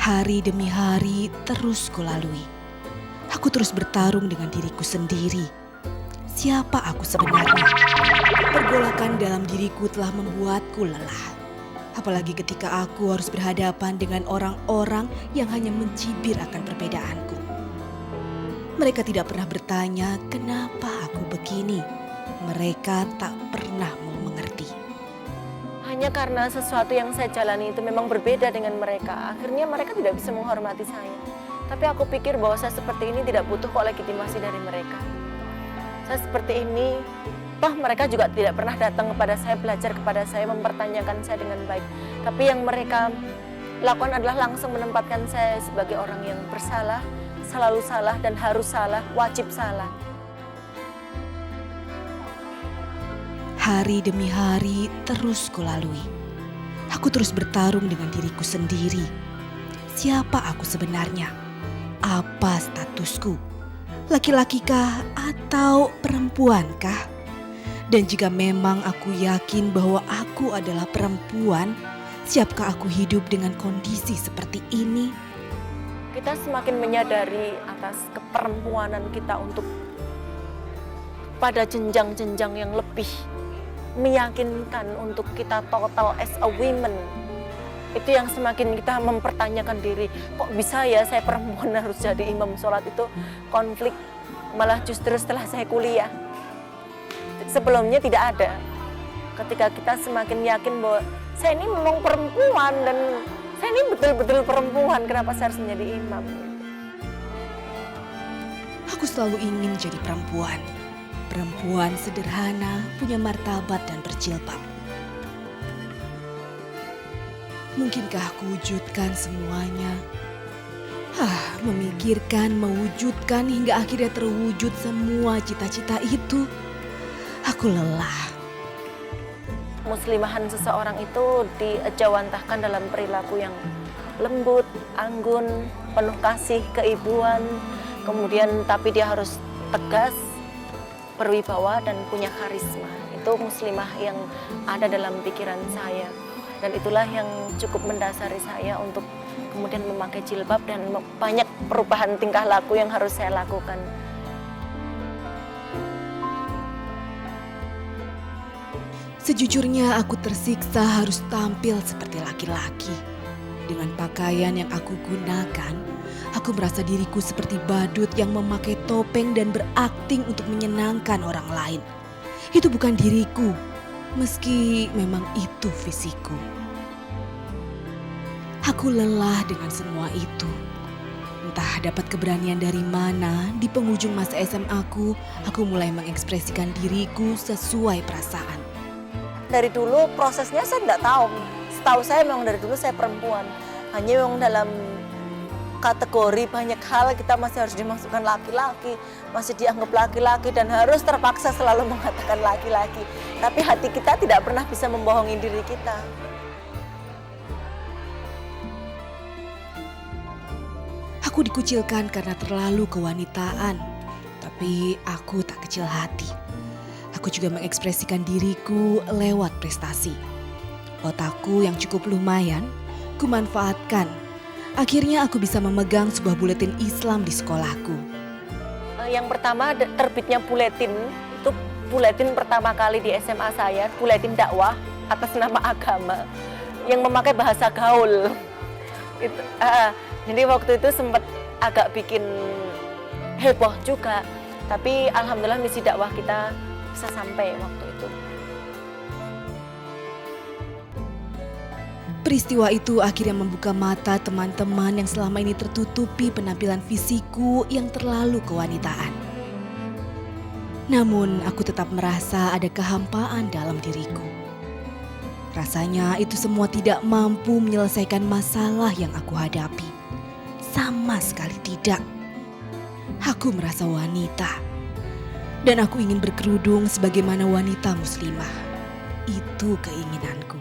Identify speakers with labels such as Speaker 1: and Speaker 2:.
Speaker 1: Hari demi hari terus kulalui. Aku terus bertarung dengan diriku sendiri. Siapa aku sebenarnya? Pergolakan dalam diriku telah membuatku lelah. Apalagi ketika aku harus berhadapan dengan orang-orang yang hanya mencibir akan perbedaanku. Mereka tidak pernah bertanya kenapa aku begini. Mereka tak pernah mau mengerti.
Speaker 2: Hanya karena sesuatu yang saya jalani itu memang berbeda dengan mereka, akhirnya mereka tidak bisa menghormati saya. Tapi aku pikir bahwa saya seperti ini tidak butuh kok legitimasi dari mereka. Saya seperti ini, toh mereka juga tidak pernah datang kepada saya, belajar kepada saya, mempertanyakan saya dengan baik. Tapi yang mereka lakukan adalah langsung menempatkan saya sebagai orang yang bersalah, selalu salah dan harus salah, wajib salah.
Speaker 1: Hari demi hari terus kulalui. Aku terus bertarung dengan diriku sendiri. Siapa aku sebenarnya? Apa statusku? Laki-lakikah atau perempuankah? Dan jika memang aku yakin bahwa aku adalah perempuan, siapkah aku hidup dengan kondisi seperti ini?
Speaker 2: Kita semakin menyadari atas keperempuanan kita untuk pada jenjang-jenjang yang lebih meyakinkan untuk kita total as a woman. Itu yang semakin kita mempertanyakan diri, kok bisa ya saya perempuan harus jadi imam sholat. Itu konflik malah justru setelah saya kuliah. Sebelumnya tidak ada. Ketika kita semakin yakin bahwa saya ini memang perempuan dan saya ini betul-betul perempuan, kenapa saya harus menjadi imam?
Speaker 1: Aku selalu ingin jadi perempuan. Perempuan sederhana, punya martabat dan berjilbab. Mungkinkah aku wujudkan semuanya? Memikirkan, mewujudkan hingga akhirnya terwujud semua cita-cita itu. Aku lelah.
Speaker 2: Muslimahan seseorang itu diejawantahkan dalam perilaku yang lembut, anggun, penuh kasih, keibuan. Kemudian tapi dia harus tegas, berwibawa dan punya karisma. Itu muslimah yang ada dalam pikiran saya. Dan itulah yang cukup mendasari saya untuk kemudian memakai jilbab dan banyak perubahan tingkah laku yang harus saya lakukan.
Speaker 1: Sejujurnya aku tersiksa harus tampil seperti laki-laki. Dengan pakaian yang aku gunakan, aku merasa diriku seperti badut yang memakai topeng dan berakting untuk menyenangkan orang lain. Itu bukan diriku, meski memang itu fisikku. Aku lelah dengan semua itu. Entah dapat keberanian dari mana, di penghujung masa SMA aku mulai mengekspresikan diriku sesuai perasaan.
Speaker 2: Dari dulu prosesnya saya tidak tahu. Setahu saya memang dari dulu saya perempuan. Hanya memang dalam kategori banyak hal kita masih harus dimasukkan laki-laki, masih dianggap laki-laki dan harus terpaksa selalu mengatakan laki-laki. Tapi hati kita tidak pernah bisa membohongi diri kita.
Speaker 1: Aku dikucilkan karena terlalu kewanitaan, tapi aku tak kecil hati. Aku juga mengekspresikan diriku lewat prestasi. Otakku yang cukup lumayan, kumanfaatkan. Akhirnya aku bisa memegang sebuah buletin Islam di sekolahku.
Speaker 2: Yang pertama terbitnya buletin, itu buletin pertama kali di SMA saya, buletin dakwah atas nama agama yang memakai bahasa gaul. Jadi waktu itu sempat agak bikin heboh juga, tapi alhamdulillah misi dakwah kita bisa sampai waktu itu.
Speaker 1: Peristiwa itu akhirnya membuka mata teman-teman yang selama ini tertutupi penampilan fisikku yang terlalu kewanitaan. Namun aku tetap merasa ada kehampaan dalam diriku. Rasanya itu semua tidak mampu menyelesaikan masalah yang aku hadapi. Sama sekali tidak. Aku merasa wanita. Dan aku ingin berkerudung sebagaimana wanita muslimah. Itu keinginanku.